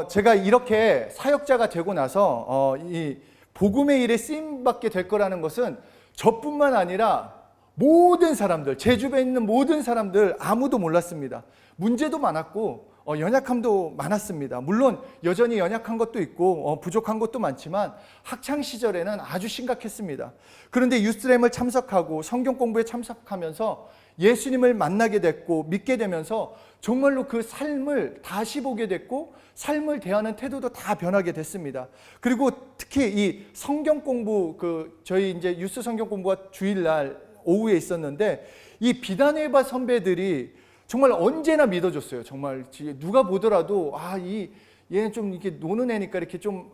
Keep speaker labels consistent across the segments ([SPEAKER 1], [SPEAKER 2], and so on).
[SPEAKER 1] 제가 이렇게 사역자가 되고 나서 이 복음의 일에 쓰임받게 될 거라는 것은 저뿐만 아니라 모든 사람들, 제 주변에 있는 모든 사람들 아무도 몰랐습니다. 문제도 많았고 연약함도 많았습니다. 물론 여전히 연약한 것도 있고 부족한 것도 많지만 학창시절에는 아주 심각했습니다. 그런데 유스램을 참석하고 성경 공부에 참석하면서 예수님을 만나게 됐고 믿게 되면서 정말로 그 삶을 다시 보게 됐고 삶을 대하는 태도도 다 변하게 됐습니다. 그리고 특히 이 성경 공부, 저희 이제 유스 성경 공부가 주일날 오후에 있었는데 이 비단에바 선배들이 정말 언제나 믿어줬어요. 정말 누가 보더라도 얘는 좀 이렇게 노는 애니까 이렇게 좀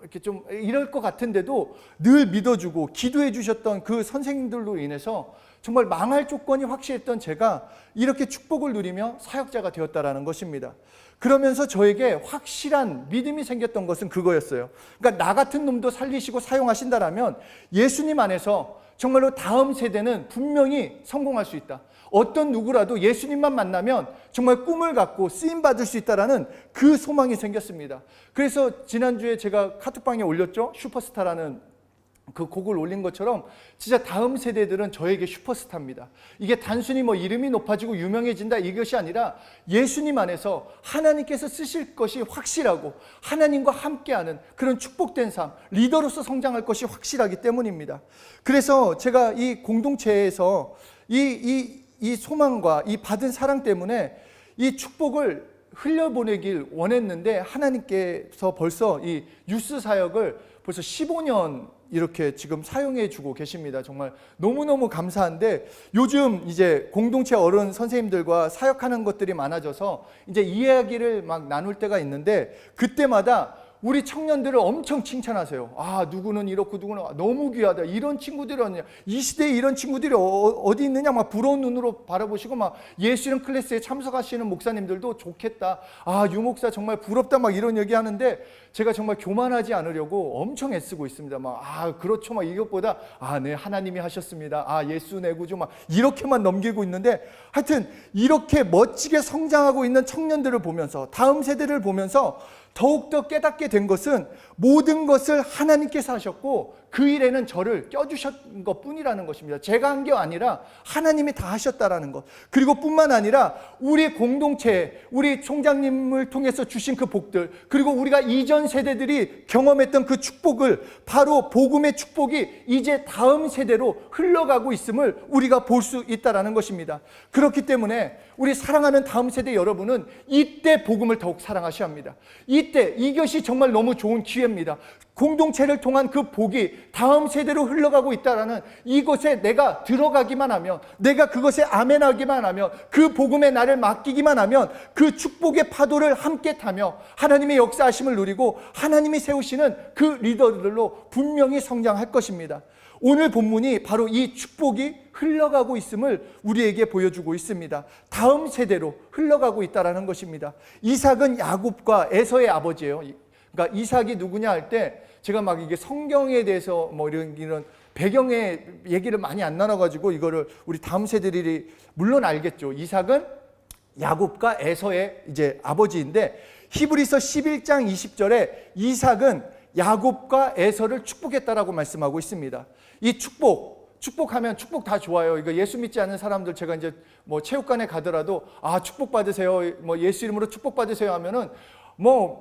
[SPEAKER 1] 이럴 것 같은데도 늘 믿어주고 기도해 주셨던 그 선생님들로 인해서 정말 망할 조건이 확실했던 제가 이렇게 축복을 누리며 사역자가 되었다라는 것입니다. 그러면서 저에게 확실한 믿음이 생겼던 것은 그거였어요. 그러니까 나 같은 놈도 살리시고 사용하신다라면 예수님 안에서 정말로 다음 세대는 분명히 성공할 수 있다. 어떤 누구라도 예수님만 만나면 정말 꿈을 갖고 쓰임받을 수 있다라는 그 소망이 생겼습니다. 그래서 지난주에 제가 카톡방에 올렸죠. 슈퍼스타라는 그 곡을 올린 것처럼 진짜 다음 세대들은 저에게 슈퍼스타입니다. 이게 단순히 이름이 높아지고 유명해진다 이것이 아니라 예수님 안에서 하나님께서 쓰실 것이 확실하고 하나님과 함께하는 그런 축복된 삶, 리더로서 성장할 것이 확실하기 때문입니다. 그래서 제가 이 공동체에서 이 소망과 이 받은 사랑 때문에 이 축복을 흘려보내길 원했는데 하나님께서 벌써 이 유스 사역을 벌써 15년 이렇게 지금 사용해 주고 계십니다. 정말 너무너무 감사한데 요즘 이제 공동체 어른 선생님들과 사역하는 것들이 많아져서 이제 이야기를 막 나눌 때가 있는데 그때마다 우리 청년들을 엄청 칭찬하세요. 누구는 이렇고 누구는 너무 귀하다. 이런 친구들이 어디냐. 이 시대에 이런 친구들이 어디 있느냐. 막 부러운 눈으로 바라보시고 막 예수님 클래스에 참석하시는 목사님들도 좋겠다. 유 목사 정말 부럽다. 막 이런 얘기하는데 제가 정말 교만하지 않으려고 엄청 애쓰고 있습니다. 그렇죠. 막 이것보다 네 하나님이 하셨습니다. 예수 내 구주 막 이렇게만 넘기고 있는데 하여튼 이렇게 멋지게 성장하고 있는 청년들을 보면서 다음 세대를 보면서 더욱더 깨닫게 된 것은 모든 것을 하나님께서 하셨고 그 일에는 저를 껴주신 것뿐이라는 것입니다. 제가 한 게 아니라 하나님이 다 하셨다라는 것. 그리고 뿐만 아니라 우리 공동체, 우리 총장님을 통해서 주신 그 복들, 그리고 우리가 이전 세대들이 경험했던 그 축복을 바로 복음의 축복이 이제 다음 세대로 흘러가고 있음을 우리가 볼 수 있다라는 것입니다. 그렇기 때문에 우리 사랑하는 다음 세대 여러분은 이때 복음을 더욱 사랑하셔야 합니다. 이때 이것이 정말 너무 좋은 기회입니다. 공동체를 통한 그 복이 다음 세대로 흘러가고 있다라는 이것에 내가 들어가기만 하면, 내가 그것에 아멘하기만 하면, 그 복음에 나를 맡기기만 하면 그 축복의 파도를 함께 타며 하나님의 역사하심을 누리고 하나님이 세우시는 그 리더들로 분명히 성장할 것입니다. 오늘 본문이 바로 이 축복이 흘러가고 있음을 우리에게 보여주고 있습니다. 다음 세대로 흘러가고 있다는 것입니다. 이삭은 야곱과 에서의 아버지예요. 그러니까 이삭이 누구냐 할 때 제가 막 이게 성경에 대해서 이런 배경의 얘기를 많이 안 나눠가지고 이거를 우리 다음 세대들이 물론 알겠죠. 이삭은 야곱과 에서의 이제 아버지인데 히브리서 11장 20절에 이삭은 야곱과 에서를 축복했다라고 말씀하고 있습니다. 이 축복하면 축복 다 좋아요. 이거 예수 믿지 않는 사람들 제가 이제 체육관에 가더라도 축복 받으세요. 예수 이름으로 축복 받으세요 하면은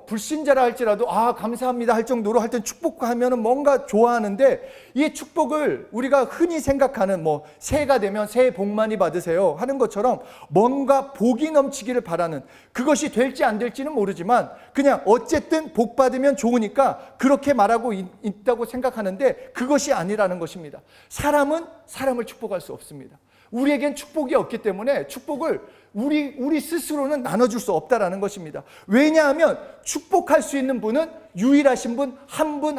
[SPEAKER 1] 불신자라 할지라도 감사합니다 할 정도로 하여튼 축복하면은 뭔가 좋아하는데 이 축복을 우리가 흔히 생각하는 새해가 되면 새해 복 많이 받으세요 하는 것처럼 뭔가 복이 넘치기를 바라는, 그것이 될지 안 될지는 모르지만 그냥 어쨌든 복 받으면 좋으니까 그렇게 말하고 있다고 생각하는데 그것이 아니라는 것입니다. 사람은 사람을 축복할 수 없습니다. 우리에겐 축복이 없기 때문에 축복을 우리 스스로는 나눠줄 수 없다라는 것입니다. 왜냐하면 축복할 수 있는 분은 유일하신 분,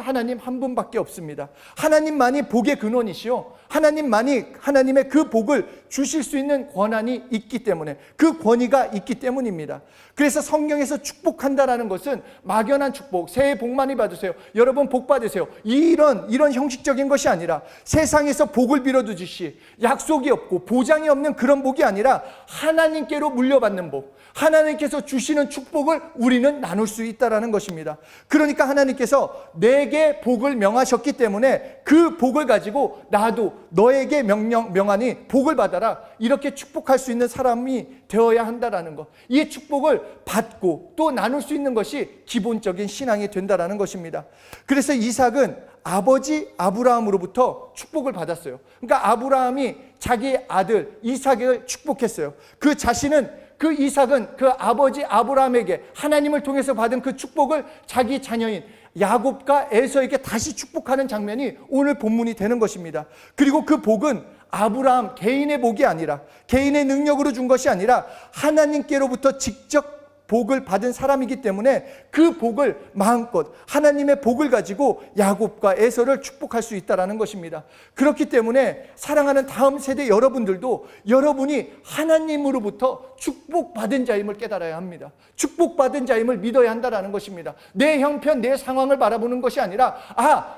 [SPEAKER 1] 하나님 한 분밖에 없습니다. 하나님만이 복의 근원이시오. 하나님만이 하나님의 그 복을 주실 수 있는 권한이 있기 때문에, 그 권위가 있기 때문입니다. 그래서 성경에서 축복한다라는 것은 막연한 축복, 새해 복 많이 받으세요, 여러분 복 받으세요, 이런 형식적인 것이 아니라 세상에서 복을 빌어주듯이 약속이 없고 보장이 없는 그런 복이 아니라 하나님 하나님께로 물려받는 복, 하나님께서 주시는 축복을 우리는 나눌 수 있다는 것입니다. 그러니까 하나님께서 내게 복을 명하셨기 때문에 그 복을 가지고 나도 너에게 명하니 복을 받아라, 이렇게 축복할 수 있는 사람이 되어야 한다는 것. 이 축복을 받고 또 나눌 수 있는 것이 기본적인 신앙이 된다는 것입니다. 그래서 이삭은 아버지 아브라함으로부터 축복을 받았어요. 그러니까 아브라함이 자기 아들 이삭을 축복했어요. 그 이삭은 그 아버지 아브라함에게 하나님을 통해서 받은 그 축복을 자기 자녀인 야곱과 에서에게 다시 축복하는 장면이 오늘 본문이 되는 것입니다. 그리고 그 복은 아브라함 개인의 복이 아니라, 개인의 능력으로 준 것이 아니라 하나님께로부터 직접 복을 받은 사람이기 때문에 그 복을 마음껏, 하나님의 복을 가지고 야곱과 에서를 축복할 수 있다는 것입니다. 그렇기 때문에 사랑하는 다음 세대 여러분들도 여러분이 하나님으로부터 축복받은 자임을 깨달아야 합니다. 축복받은 자임을 믿어야 한다는 것입니다. 내 형편, 내 상황을 바라보는 것이 아니라,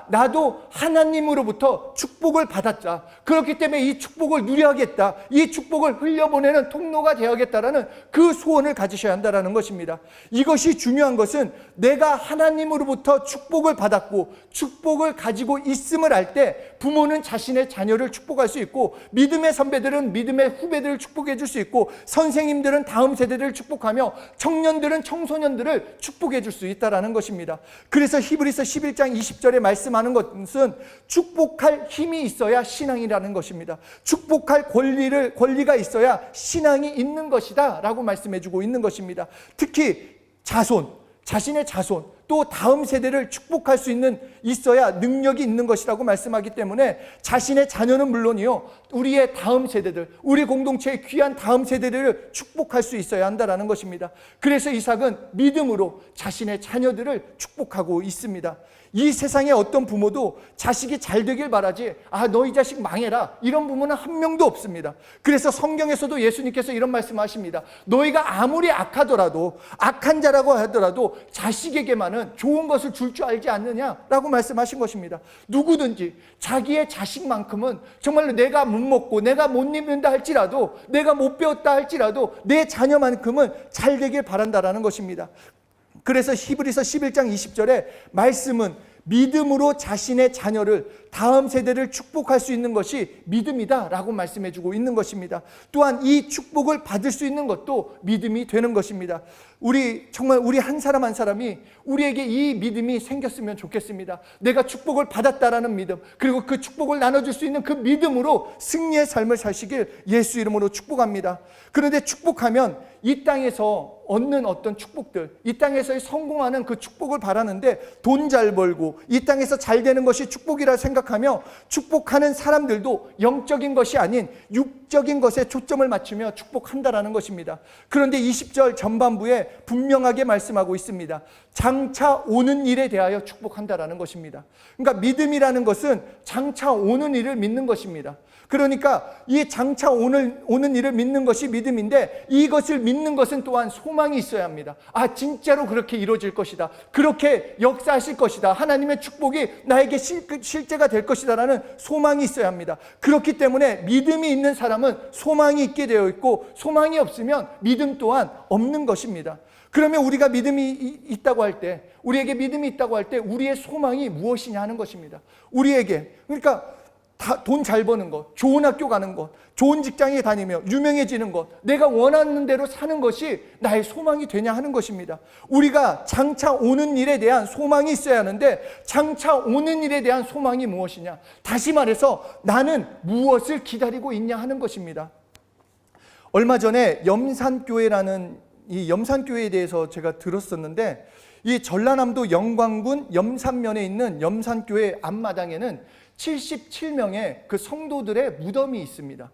[SPEAKER 1] 나도 하나님으로부터 축복을 받았다, 그렇기 때문에 이 축복을 누려야겠다, 이 축복을 흘려보내는 통로가 되어야겠다라는 그 소원을 가지셔야 한다는 것입니다. 이것이 중요한 것은 내가 하나님으로부터 축복을 받았고 축복을 가지고 있음을 알 때 부모는 자신의 자녀를 축복할 수 있고, 믿음의 선배들은 믿음의 후배들을 축복해 줄 수 있고, 선생님들은 다음 세대를 축복하며 청년들은 청소년들을 축복해 줄 수 있다는 것입니다. 그래서 히브리서 11장 20절에 말씀하는 것은 축복할 힘이 있어야 신앙이라는 것입니다. 축복할 권리가 있어야 신앙이 있는 것이다 라고 말씀해 주고 있는 것입니다. 특히 자신의 자손, 또 다음 세대를 축복할 수 있어야 능력이 있는 것이라고 말씀하기 때문에 자신의 자녀는 물론이요, 우리의 다음 세대들, 우리 공동체의 귀한 다음 세대들을 축복할 수 있어야 한다는 것입니다. 그래서 이삭은 믿음으로 자신의 자녀들을 축복하고 있습니다. 이 세상에 어떤 부모도 자식이 잘 되길 바라지, 너희 자식 망해라, 이런 부모는 한 명도 없습니다. 그래서 성경에서도 예수님께서 이런 말씀하십니다. 너희가 아무리 악하더라도, 악한 자라고 하더라도 자식에게만은 좋은 것을 줄 줄 알지 않느냐라고 말씀하신 것입니다. 누구든지 자기의 자식만큼은 정말로 내가 못 먹고 내가 못 입는다 할지라도, 내가 못 배웠다 할지라도 내 자녀만큼은 잘 되길 바란다라는 것입니다. 그래서 히브리서 11장 20절에 말씀은 믿음으로 자신의 자녀를, 다음 세대를 축복할 수 있는 것이 믿음이다 라고 말씀해 주고 있는 것입니다. 또한 이 축복을 받을 수 있는 것도 믿음이 되는 것입니다. 정말 우리 한 사람 한 사람이 우리에게 이 믿음이 생겼으면 좋겠습니다. 내가 축복을 받았다라는 믿음, 그리고 그 축복을 나눠줄 수 있는 그 믿음으로 승리의 삶을 사시길 예수 이름으로 축복합니다. 그런데 축복하면 이 땅에서 얻는 어떤 축복들, 이 땅에서의 성공하는 그 축복을 바라는데, 돈 잘 벌고 이 땅에서 잘 되는 것이 축복이라 생각하며 축복하는 사람들도 영적인 것이 아닌 육적인 것에 초점을 맞추며 축복한다라는 것입니다. 그런데 20절 전반부에 분명하게 말씀하고 있습니다. 장차 오는 일에 대하여 축복한다라는 것입니다. 그러니까 믿음이라는 것은 장차 오는 일을 믿는 것입니다. 그러니까 이 장차 오는 일을 믿는 것이 믿음인데, 이것을 믿는 것은 또한 소망이 있어야 합니다. 진짜로 그렇게 이루어질 것이다, 그렇게 역사하실 것이다, 하나님의 축복이 나에게 실제가 될 것이다 라는 소망이 있어야 합니다. 그렇기 때문에 믿음이 있는 사람은 소망이 있게 되어 있고, 소망이 없으면 믿음 또한 없는 것입니다. 그러면 우리가 믿음이 있다고 할 때, 우리에게 믿음이 있다고 할 때 우리의 소망이 무엇이냐 하는 것입니다. 그러니까 돈 잘 버는 것, 좋은 학교 가는 것, 좋은 직장에 다니며 유명해지는 것, 내가 원하는 대로 사는 것이 나의 소망이 되냐 하는 것입니다. 우리가 장차 오는 일에 대한 소망이 있어야 하는데, 장차 오는 일에 대한 소망이 무엇이냐, 다시 말해서 나는 무엇을 기다리고 있냐 하는 것입니다. 얼마 전에 염산교회라는 이 염산교회에 대해서 제가 들었었는데, 이 전라남도 영광군 염산면에 있는 염산교회 앞마당에는 77명의 그 성도들의 무덤이 있습니다.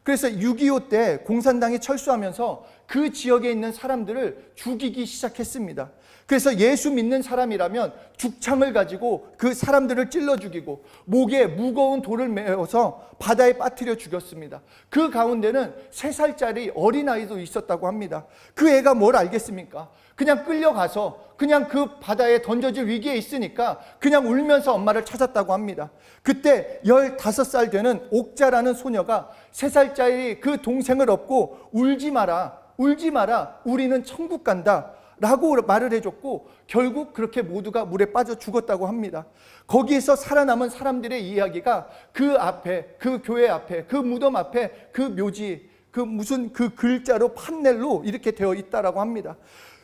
[SPEAKER 1] 그래서 6.25 때 공산당이 철수하면서 그 지역에 있는 사람들을 죽이기 시작했습니다. 그래서 예수 믿는 사람이라면 죽창을 가지고 그 사람들을 찔러 죽이고 목에 무거운 돌을 메어서 바다에 빠뜨려 죽였습니다. 그 가운데는 3살짜리 어린아이도 있었다고 합니다. 그 애가 뭘 알겠습니까? 그냥 끌려가서 그냥 그 바다에 던져질 위기에 있으니까 그냥 울면서 엄마를 찾았다고 합니다. 그때 15살 되는 옥자라는 소녀가 3살짜리 그 동생을 업고 울지 마라, 울지 마라, 우리는 천국 간다 라고 말을 해줬고 결국 그렇게 모두가 물에 빠져 죽었다고 합니다. 거기에서 살아남은 사람들의 이야기가 그 앞에, 그 교회 앞에, 그 무덤 앞에, 그 묘지, 그 무슨 그 글자로 판넬로 이렇게 되어 있다라고 합니다.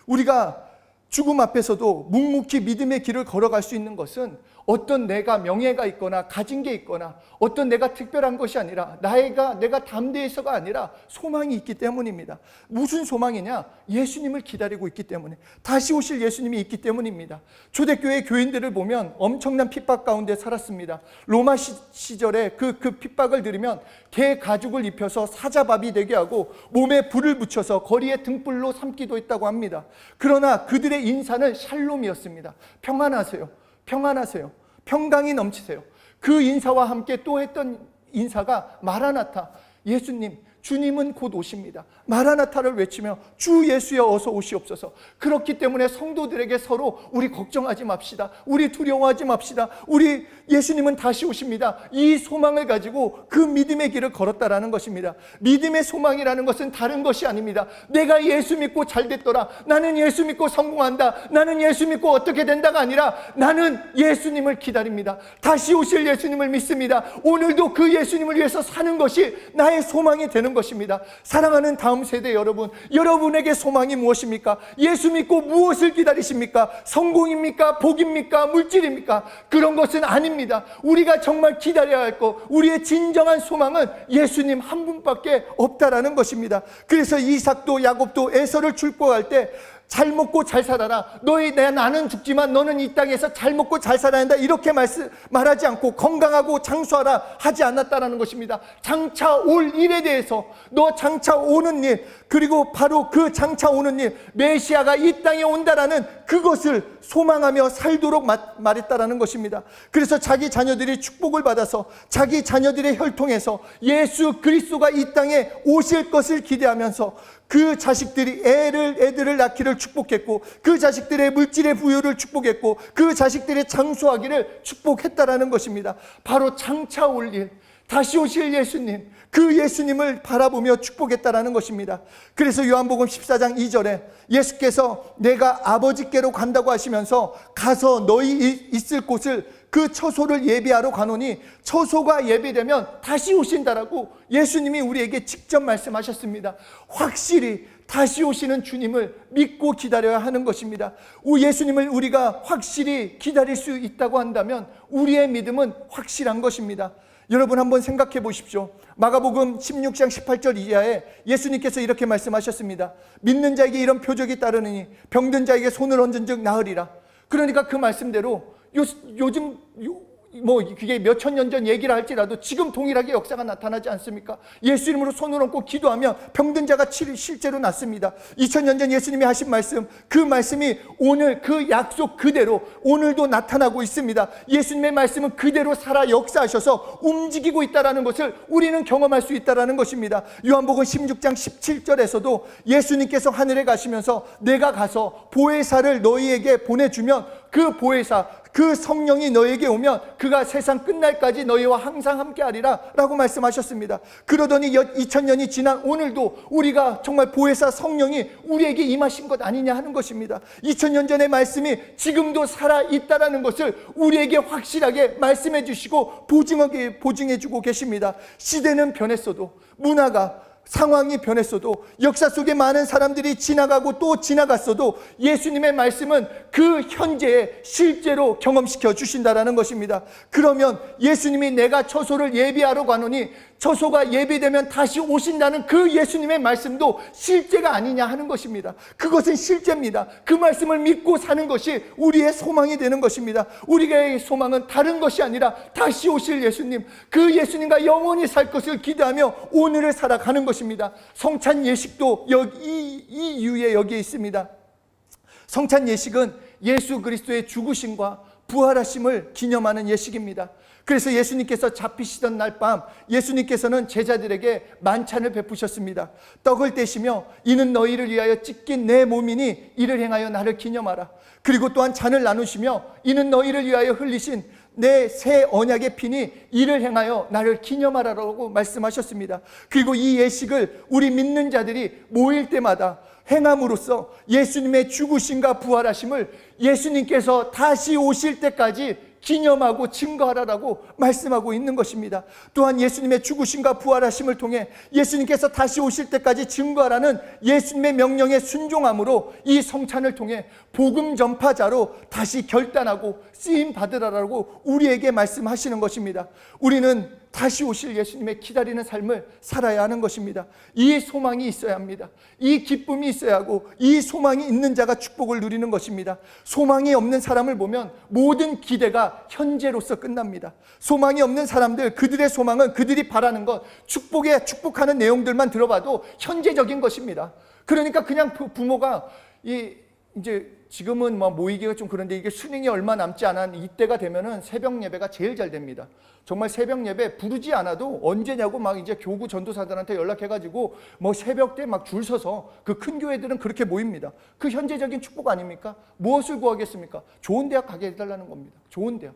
[SPEAKER 1] 우리가 죽음 앞에서도 묵묵히 믿음의 길을 걸어갈 수 있는 것은 어떤 내가 명예가 있거나 가진 게 있거나 어떤 내가 특별한 것이 아니라 내가 담대해서가 아니라 소망이 있기 때문입니다. 무슨 소망이냐? 예수님을 기다리고 있기 때문에, 다시 오실 예수님이 있기 때문입니다. 초대교회 교인들을 보면 엄청난 핍박 가운데 살았습니다. 로마 시절에 그 핍박을 들으면 개 가죽을 입혀서 사자밥이 되게 하고 몸에 불을 붙여서 거리에 등불로 삼기도 했다고 합니다. 그러나 그들의 인사는 샬롬이었습니다. 평안하세요, 평안하세요, 평강이 넘치세요. 그 인사와 함께 또 했던 인사가 마라나타, 예수님, 주님은 곧 오십니다. 마라나타를 외치며 주 예수여 어서 오시옵소서. 그렇기 때문에 성도들에게 서로 우리 걱정하지 맙시다, 우리 두려워하지 맙시다, 우리 예수님은 다시 오십니다, 이 소망을 가지고 그 믿음의 길을 걸었다라는 것입니다. 믿음의 소망이라는 것은 다른 것이 아닙니다. 내가 예수 믿고 잘 됐더라, 나는 예수 믿고 성공한다, 나는 예수 믿고 어떻게 된다가 아니라 나는 예수님을 기다립니다. 다시 오실 예수님을 믿습니다. 오늘도 그 예수님을 위해서 사는 것이 나의 소망이 되는 것입니다. 사랑하는 다음 세대 여러분, 여러분에게 소망이 무엇입니까? 예수 믿고 무엇을 기다리십니까? 성공입니까? 복입니까? 물질입니까? 그런 것은 아닙니다. 우리가 정말 기다려야 할 것, 우리의 진정한 소망은 예수님 한 분밖에 없다라는 것입니다. 그래서 이삭도 야곱도 에서를 축복할 때 잘 먹고 잘 살아라, 나는 죽지만 너는 이 땅에서 잘 먹고 잘 살아야 한다, 이렇게 말하지 않고 건강하고 장수하라 하지 않았다라는 것입니다. 장차 올 일에 대해서, 너 장차 오는 일, 그리고 바로 그 장차 오는 일, 메시아가 이 땅에 온다라는 그것을 소망하며 살도록 말했다라는 것입니다. 그래서 자기 자녀들이 축복을 받아서 자기 자녀들의 혈통에서 예수 그리스도가 이 땅에 오실 것을 기대하면서 그 자식들이 애들을 낳기를 축복했고, 그 자식들의 물질의 부유를 축복했고, 그 자식들의 장수하기를 축복했다라는 것입니다. 바로 장차 올 일, 다시 오실 예수님, 그 예수님을 바라보며 축복했다라는 것입니다. 그래서 요한복음 14장 2절에 예수께서 내가 아버지께로 간다고 하시면서 가서 너희 있을 곳을, 그 처소를 예비하러 가노니 처소가 예비되면 다시 오신다라고 예수님이 우리에게 직접 말씀하셨습니다. 확실히 다시 오시는 주님을 믿고 기다려야 하는 것입니다. 예수님을 우리가 확실히 기다릴 수 있다고 한다면 우리의 믿음은 확실한 것입니다. 여러분 한번 생각해 보십시오. 마가복음 16장 18절 이하에 예수님께서 이렇게 말씀하셨습니다. 믿는 자에게 이런 표적이 따르느니 병든 자에게 손을 얹은 즉 나으리라. 그러니까 그 말씀대로 요즘 그게 몇천 년 전 얘기를 할지라도 지금 동일하게 역사가 나타나지 않습니까? 예수 이름으로 손을 얹고 기도하면 병든 자가 실제로 낫습니다. 2000년 전 예수님이 하신 말씀, 그 말씀이 오늘 그 약속 그대로 오늘도 나타나고 있습니다. 예수님의 말씀은 그대로 살아 역사하셔서 움직이고 있다는 것을 우리는 경험할 수 있다는 것입니다. 요한복음 16장 17절에서도 예수님께서 하늘에 가시면서 내가 가서 보혜사를 너희에게 보내주면 그 보혜사, 그 성령이 너에게 오면 그가 세상 끝날까지 너희와 항상 함께하리라 라고 말씀하셨습니다. 그러더니 2000년이 지난 오늘도 우리가 정말 보혜사 성령이 우리에게 임하신 것 아니냐 하는 것입니다. 2000년 전의 말씀이 지금도 살아있다는 것을 우리에게 확실하게 말씀해 주시고 보증해 주고 계십니다. 시대는 변했어도, 문화가, 상황이 변했어도, 역사 속에 많은 사람들이 지나가고 또 지나갔어도 예수님의 말씀은 그 현재에 실제로 경험시켜 주신다라는 것입니다. 그러면 예수님이 내가 처소를 예비하러 가노니 처소가 예비되면 다시 오신다는 그 예수님의 말씀도 실제가 아니냐 하는 것입니다. 그것은 실제입니다. 그 말씀을 믿고 사는 것이 우리의 소망이 되는 것입니다. 우리의 소망은 다른 것이 아니라 다시 오실 예수님, 그 예수님과 영원히 살 것을 기대하며 오늘을 살아가는 것입니다. 성찬 예식도 이 이유에 여기에 있습니다. 성찬 예식은 예수 그리스도의 죽으심과 부활하심을 기념하는 예식입니다. 그래서 예수님께서 잡히시던 날 밤 예수님께서는 제자들에게 만찬을 베푸셨습니다. 떡을 떼시며 이는 너희를 위하여 찢긴 내 몸이니 이를 행하여 나를 기념하라. 그리고 또한 잔을 나누시며 이는 너희를 위하여 흘리신 내 새 언약의 피니 이를 행하여 나를 기념하라라고 말씀하셨습니다. 그리고 이 예식을 우리 믿는 자들이 모일 때마다 행함으로써 예수님의 죽으심과 부활하심을 예수님께서 다시 오실 때까지 기념하고 증거하라라고 말씀하고 있는 것입니다. 또한 예수님의 죽으심과 부활하심을 통해 예수님께서 다시 오실 때까지 증거하라는 예수님의 명령에 순종함으로 이 성찬을 통해 복음 전파자로 다시 결단하고 쓰임 받으라라고 우리에게 말씀하시는 것입니다. 우리는 다시 오실 예수님의 기다리는 삶을 살아야 하는 것입니다. 이 소망이 있어야 합니다. 이 기쁨이 있어야 하고 이 소망이 있는 자가 축복을 누리는 것입니다. 소망이 없는 사람을 보면 모든 기대가 현재로서 끝납니다. 소망이 없는 사람들, 그들의 소망은 그들이 바라는 것, 축복하는 내용들만 들어봐도 현재적인 것입니다. 그러니까 그냥 부모가 이제 지금은 뭐 모이기가 좀 그런데 이게 수능이 얼마 남지 않은 이때가 되면은 새벽 예배가 제일 잘 됩니다. 정말 새벽 예배 부르지 않아도 언제냐고 막 이제 교구 전도사들한테 연락해가지고 뭐 새벽 때 막 줄 서서 그 큰 교회들은 그렇게 모입니다. 그 현재적인 축복 아닙니까? 무엇을 구하겠습니까? 좋은 대학 가게 해달라는 겁니다. 좋은 대학.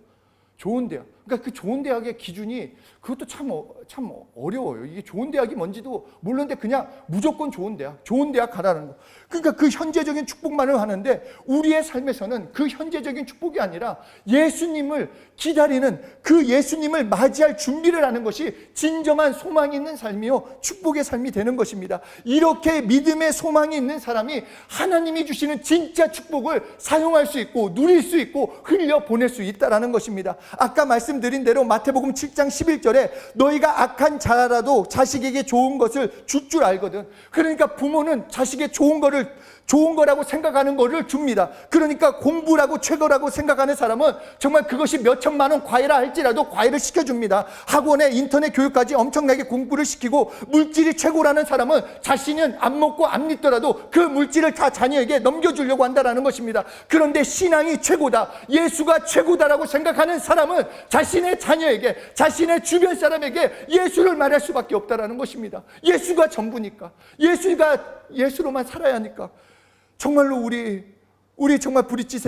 [SPEAKER 1] 그러니까 그 좋은 대학의 기준이 그것도 참 어려워요. 이게 좋은 대학이 뭔지도 모르는데 그냥 무조건 좋은 대학 가라는 거. 그러니까 그 현재적인 축복만을 하는데 우리의 삶에서는 그 현재적인 축복이 아니라 예수님을 기다리는 그 예수님을 맞이할 준비를 하는 것이 진정한 소망이 있는 삶이요 축복의 삶이 되는 것입니다. 이렇게 믿음의 소망이 있는 사람이 하나님이 주시는 진짜 축복을 사용할 수 있고 누릴 수 있고 흘려보낼 수 있다는 것입니다. 아까 말씀드린 대로 마태복음 7장 11절에 너희가 악한 자라도 자식에게 좋은 것을 줄 줄 알거든. 그러니까 부모는 자식의 좋은 거라고 생각하는 거를 줍니다. 그러니까 공부라고 최고라고 생각하는 사람은 정말 그것이 몇 천만 원 과외라 할지라도 과외를 시켜줍니다. 학원에 인터넷 교육까지 엄청나게 공부를 시키고 물질이 최고라는 사람은 자신은 안 먹고 안 믿더라도 그 물질을 다 자녀에게 넘겨주려고 한다는 것입니다. 그런데 신앙이 최고다, 예수가 최고다라고 생각하는 사람은 자신의 자녀에게, 자신의 주변 사람에게 예수를 말할 수밖에 없다는 것입니다. 예수가 전부니까, 예수로만 살아야 하니까. 정말로 우리 정말 브릿지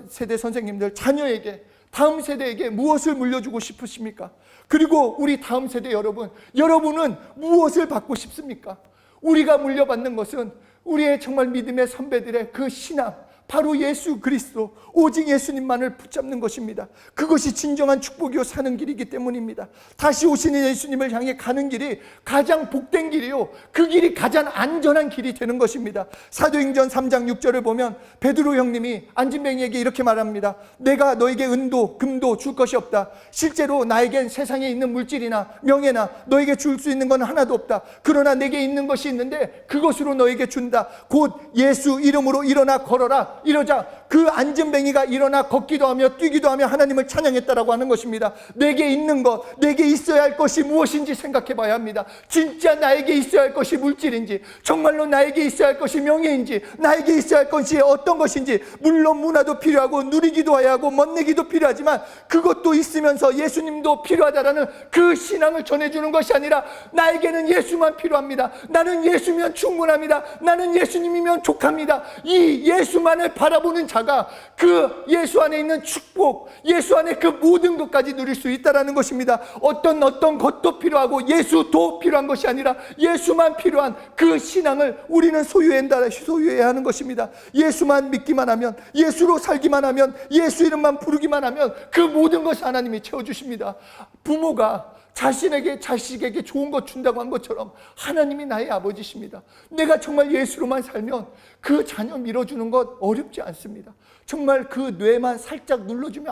[SPEAKER 1] 세대 선생님들 자녀에게, 다음 세대에게 무엇을 물려주고 싶으십니까? 그리고 우리 다음 세대 여러분은 무엇을 받고 싶습니까? 우리가 물려받는 것은 우리의 정말 믿음의 선배들의 그 신앙, 바로 예수 그리스도, 오직 예수님만을 붙잡는 것입니다. 그것이 진정한 축복이요 사는 길이기 때문입니다. 다시 오시는 예수님을 향해 가는 길이 가장 복된 길이요, 그 길이 가장 안전한 길이 되는 것입니다. 사도행전 3장 6절을 보면 베드로 형님이 안진뱅이에게 이렇게 말합니다. 내가 너에게 은도 금도 줄 것이 없다. 실제로 나에겐 세상에 있는 물질이나 명예나 너에게 줄 수 있는 건 하나도 없다. 그러나 내게 있는 것이 있는데 그것으로 너에게 준다. 곧 예수 이름으로 일어나 걸어라. 이러자 그 안진뱅이가 일어나 걷기도 하며 뛰기도 하며 하나님을 찬양했다라고 하는 것입니다. 내게 있는 것, 내게 있어야 할 것이 무엇인지 생각해 봐야 합니다. 진짜 나에게 있어야 할 것이 물질인지, 정말로 나에게 있어야 할 것이 명예인지, 나에게 있어야 할 것이 어떤 것인지. 물론 문화도 필요하고 누리기도 해야 하고 멋내기도 필요하지만 그것도 있으면서 예수님도 필요하다라는 그 신앙을 전해주는 것이 아니라 나에게는 예수만 필요합니다. 나는 예수면 충분합니다. 나는 예수님이면 족합니다. 이 예수만을 바라보는 자가 그 예수 안에 있는 축복, 예수 안에 그 모든 것까지 누릴 수 있다는 것입니다. 어떤 것도 필요하고 예수도 필요한 것이 아니라 예수만 필요한 그 신앙을 우리는 소유해야 하는 것입니다. 예수만 믿기만 하면, 예수로 살기만 하면, 예수 이름만 부르기만 하면 그 모든 것을 하나님이 채워주십니다. 부모가 자신에게 자식에게 좋은 것 준다고 한 것처럼 하나님이 나의 아버지십니다. 내가 정말 예수로만 살면 그 자녀 밀어주는 것 어렵지 않습니다. 정말 그 뇌만 살짝 눌러주면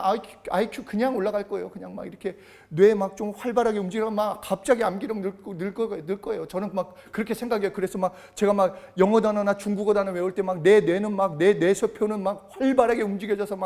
[SPEAKER 1] IQ 그냥 올라갈 거예요. 그냥 막 이렇게 뇌 막 좀 활발하게 움직이면 막 갑자기 암기력 늘 거예요. 저는 막 그렇게 생각해요. 그래서 막 제가 막 영어 단어나 중국어 단어 외울 때 막 내 뇌는 막 내 뇌세포는 막 활발하게 움직여져서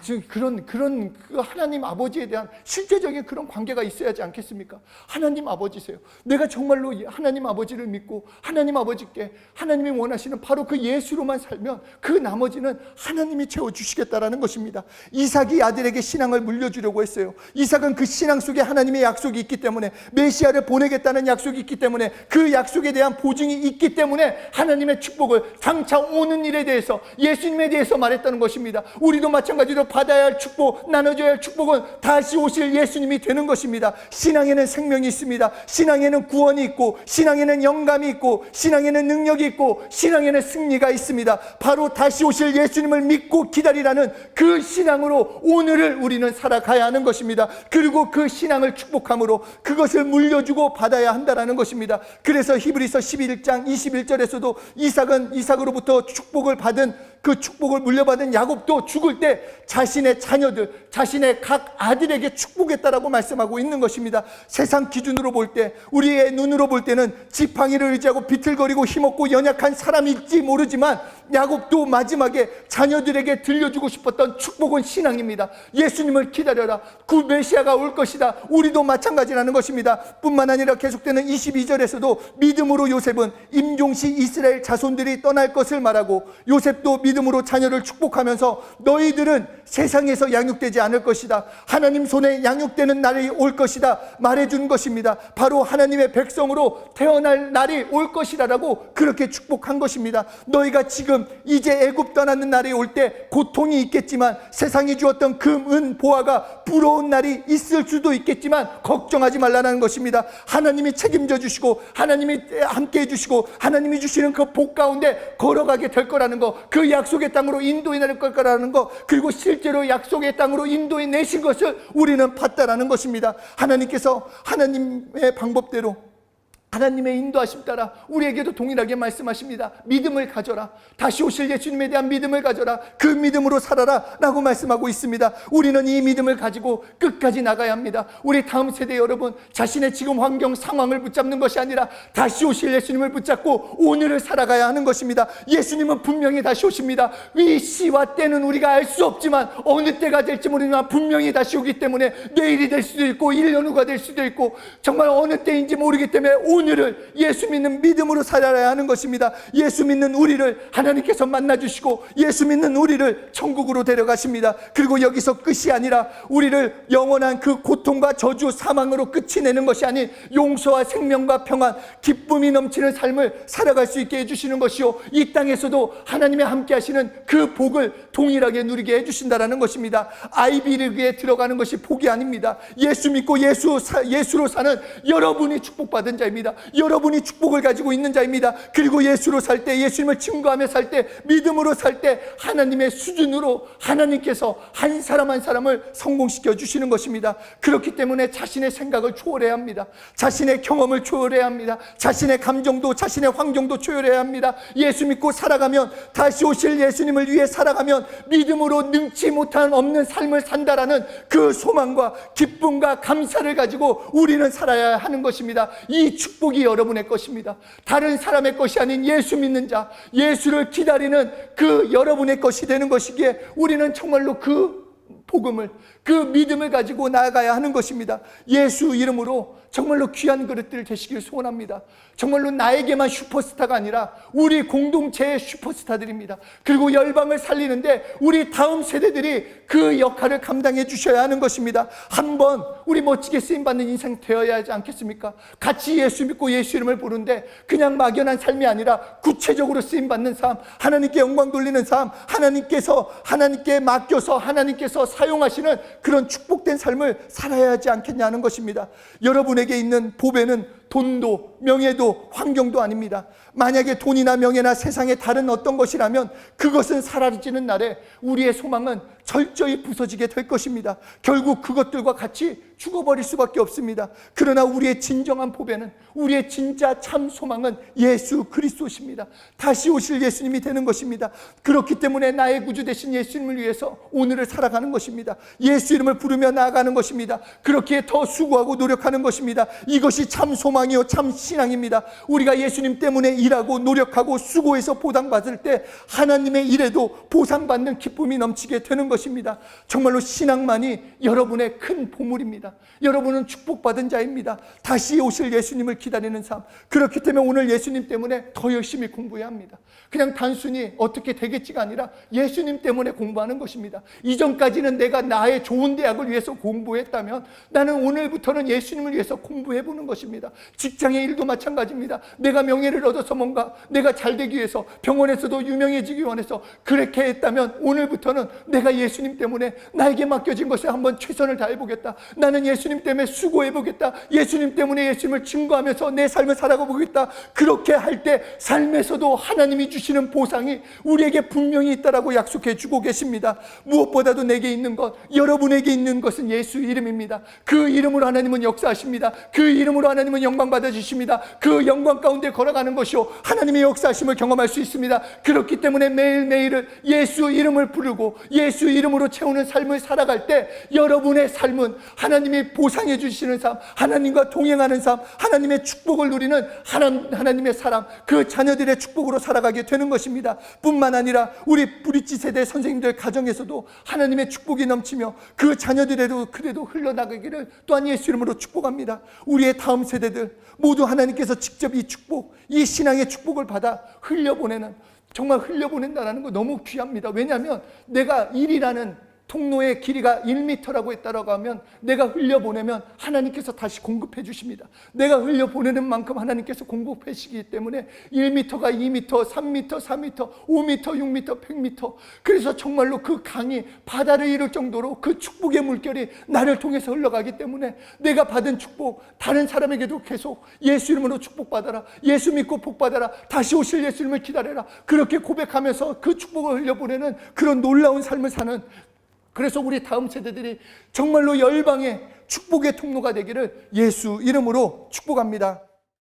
[SPEAKER 1] 지금 그런 그 하나님 아버지에 대한 실제적인 그런 관계가 있어야지 않겠습니까? 하나님 아버지세요. 내가 정말로 하나님 아버지를 믿고 하나님 아버지께 하나님이 원하시는 바로 그 예수로만 살면 그 나머지는 하나님이 채워주시겠다라는 것입니다. 이삭이 아들에게 신앙을 물려주려고 했어요. 이삭은 그 신앙 속에 하나님의 약속이 있기 때문에, 메시아를 보내겠다는 약속이 있기 때문에, 그 약속에 대한 보증이 있기 때문에 하나님의 축복을 장차 오는 일에 대해서, 예수님에 대해서 말했다는 것입니다. 우리도 마찬가지로 받아야 할 축복, 나눠줘야 할 축복은 다시 오실 예수님이 되는 것입니다. 신앙에는 생명이 있습니다. 신앙에는 구원이 있고, 신앙에는 영감이 있고, 신앙에는 능력이 있고, 신앙에는 승리가 있습니다. 바로 다시 오실 예수님을 믿고 기다리라는 그 신앙으로 오늘을 우리는 살아가야 하는 것입니다. 그리고 그 신앙을 축복함으로 그것을 물려주고 받아야 한다는 것입니다. 그래서 히브리서 11장 21절에서도 이삭으로부터 축복을 받은, 그 축복을 물려받은 야곱도 죽을 때 자신의 자녀들, 자신의 각 아들에게 축복했다라고 말씀하고 있는 것입니다. 세상 기준으로 볼 때, 우리의 눈으로 볼 때는 지팡이를 의지하고 비틀거리고 힘없고 연약한 사람일지 모르지만, 야곱도 마지막에 자녀들에게 들려주고 싶었던 축복은 신앙입니다. 예수님을 기다려라, 그 메시아가 올 것이다. 우리도 마찬가지라는 것입니다. 뿐만 아니라 계속되는 22절에서도 믿음으로 요셉은 임종시 이스라엘 자손들이 떠날 것을 말하고, 요셉도 믿음으로 자녀를 축복하면서 너희들은 세상에서 양육되지 않을 것이다, 하나님 손에 양육되는 날이 올 것이다 말해준 것입니다. 바로 하나님의 백성으로 태어날 날이 올 것이다 라고 그렇게 축복한 것입니다. 너희가 지금 이제 애굽 떠나는 날이 올 때 고통이 있겠지만, 세상이 주었던 금, 은, 보화가 부러운 날이 있을 수도 있겠지만 걱정하지 말라는 것입니다. 하나님이 책임져 주시고, 하나님이 함께 해주시고, 하나님이 주시는 그 복 가운데 걸어가게 될 거라는 거, 그 약속의 땅으로 인도해 낼 거라는 거, 그리고 실제로 약속의 땅으로 인도해 내신 것을 우리는 봤다라는 것입니다. 하나님께서 하나님의 방법대로, 하나님의 인도하심 따라 우리에게도 동일하게 말씀하십니다. 믿음을 가져라, 다시 오실 예수님에 대한 믿음을 가져라, 그 믿음으로 살아라 라고 말씀하고 있습니다. 우리는 이 믿음을 가지고 끝까지 나가야 합니다. 우리 다음 세대 여러분, 자신의 지금 환경 상황을 붙잡는 것이 아니라 다시 오실 예수님을 붙잡고 오늘을 살아가야 하는 것입니다. 예수님은 분명히 다시 오십니다. 이 시와 때는 우리가 알 수 없지만 어느 때가 될지 모르지만 분명히 다시 오기 때문에, 내일이 될 수도 있고 1년 후가 될 수도 있고 정말 어느 때인지 모르기 때문에 오늘을 예수 믿는 믿음으로 살아야 하는 것입니다. 예수 믿는 우리를 하나님께서 만나주시고, 예수 믿는 우리를 천국으로 데려가십니다. 그리고 여기서 끝이 아니라 우리를 영원한 그 고통과 저주, 사망으로 끝이 내는 것이 아닌 용서와 생명과 평안, 기쁨이 넘치는 삶을 살아갈 수 있게 해주시는 것이요, 이 땅에서도 하나님의 함께 하시는 그 복을 동일하게 누리게 해주신다라는 것입니다. 아이비리그에 들어가는 것이 복이 아닙니다. 예수 믿고 예수로 사는 여러분이 축복받은 자입니다. 여러분이 축복을 가지고 있는 자입니다. 그리고 예수로 살 때, 예수님을 증거하며 살 때, 믿음으로 살 때 하나님의 수준으로 하나님께서 한 사람 한 사람을 성공시켜 주시는 것입니다. 그렇기 때문에 자신의 생각을 초월해야 합니다. 자신의 경험을 초월해야 합니다. 자신의 감정도, 자신의 환경도 초월해야 합니다. 예수 믿고 살아가면, 다시 오실 예수님을 위해 살아가면 믿음으로 능치 못한 없는 삶을 산다라는 그 소망과 기쁨과 감사를 가지고 우리는 살아야 하는 것입니다. 이 축복이 여러분의 것입니다. 다른 사람의 것이 아닌 예수 믿는 자, 예수를 기다리는 그 여러분의 것이 되는 것이기에 우리는 정말로 그 복음을, 그 믿음을 가지고 나아가야 하는 것입니다. 예수 이름으로 정말로 귀한 그릇들 되시길 소원합니다. 정말로 나에게만 슈퍼스타가 아니라 우리 공동체의 슈퍼스타들입니다. 그리고 열방을 살리는데 우리 다음 세대들이 그 역할을 감당해 주셔야 하는 것입니다. 한번 우리 멋지게 쓰임받는 인생 되어야 하지 않겠습니까? 같이 예수 믿고 예수 이름을 부르는데 그냥 막연한 삶이 아니라 구체적으로 쓰임받는 삶, 하나님께 영광 돌리는 삶, 하나님께 맡겨서 하나님께서 사용하시는 그런 축복된 삶을 살아야 하지 않겠냐는 것입니다. 여러분에게 있는 보배는 돈도 명예도 환경도 아닙니다. 만약에 돈이나 명예나 세상의 다른 어떤 것이라면 그것은 사라지는 날에 우리의 소망은 철저히 부서지게 될 것입니다. 결국 그것들과 같이 죽어버릴 수밖에 없습니다. 그러나 우리의 진정한 보배는, 우리의 진짜 참 소망은 예수 그리스도십니다. 다시 오실 예수님이 되는 것입니다. 그렇기 때문에 나의 구주 되신 예수님을 위해서 오늘을 살아가는 것입니다. 예수 이름을 부르며 나아가는 것입니다. 그렇게 더 수고하고 노력하는 것입니다. 이것이 참 소망이요 참 신앙입니다. 우리가 예수님 때문에 일하고 노력하고 수고해서 보상받을 때 하나님의 일에도 보상받는 기쁨이 넘치게 되는 것입니다. 정말로 신앙만이 여러분의 큰 보물입니다. 여러분은 축복받은 자입니다. 다시 오실 예수님을 기다리는 삶. 그렇기 때문에 오늘 예수님 때문에 더 열심히 공부해야 합니다. 그냥 단순히 어떻게 되겠지가 아니라 예수님 때문에 공부하는 것입니다. 이전까지는 내가 나의 좋은 대학을 위해서 공부했다면 나는 오늘부터는 예수님을 위해서 공부해보는 것입니다. 직장의 일도 마찬가지입니다. 내가 명예를 얻어서 뭔가 내가 잘 되기 위해서, 병원에서도 유명해지기 원해서 그렇게 했다면 오늘부터는 내가 예수님 때문에 나에게 맡겨진 것에 한번 최선을 다해보겠다. 나는 예수님 때문에 수고해보겠다. 예수님 때문에 예수님을 증거하면서 내 삶을 살아가보겠다. 그렇게 할 때 삶에서도 하나님이 주시는 보상이 우리에게 분명히 있다라고 약속해 주고 계십니다. 무엇보다도 내게 있는 것, 여러분에게 있는 것은 예수 이름입니다. 그 이름으로 하나님은 역사하십니다. 그 이름으로 하나님은 영광 받아주십니다. 그 영광 가운데 걸어가는 것이요 하나님의 역사하심을 경험할 수 있습니다. 그렇기 때문에 매일매일을 예수 이름을 부르고 예수 이름으로 채우는 삶을 살아갈 때 여러분의 삶은 하나님이 보상해 주시는 삶, 하나님과 동행하는 삶, 하나님의 축복을 누리는 하나님의 사람, 그 자녀들의 축복으로 살아가게 되는 것입니다. 뿐만 아니라 우리 브릿지 세대 선생님들 가정에서도 하나님의 축복이 넘치며 그 자녀들에도 그래도 흘러나가기를 또한 예수 이름으로 축복합니다. 우리의 다음 세대들 모두 하나님께서 직접 이 축복, 이 신앙의 축복을 받아 흘려보내는, 정말 흘려보낸다는 거 너무 귀합니다. 왜냐하면 내가 일이라는 통로의 길이가 1m라고 했다라고 하면 내가 흘려보내면 하나님께서 다시 공급해 주십니다. 내가 흘려보내는 만큼 하나님께서 공급해 주시기 때문에 1m가 2m, 3m, 4m, 5m, 6m, 100m, 그래서 정말로 그 강이 바다를 이룰 정도로 그 축복의 물결이 나를 통해서 흘러가기 때문에 내가 받은 축복 다른 사람에게도 계속 예수 이름으로 축복받아라, 예수 믿고 복받아라, 다시 오실 예수님을 기다려라, 그렇게 고백하면서 그 축복을 흘려보내는 그런 놀라운 삶을 사는, 그래서 우리 다음 세대들이 정말로 열방의 축복의 통로가 되기를 예수 이름으로 축복합니다.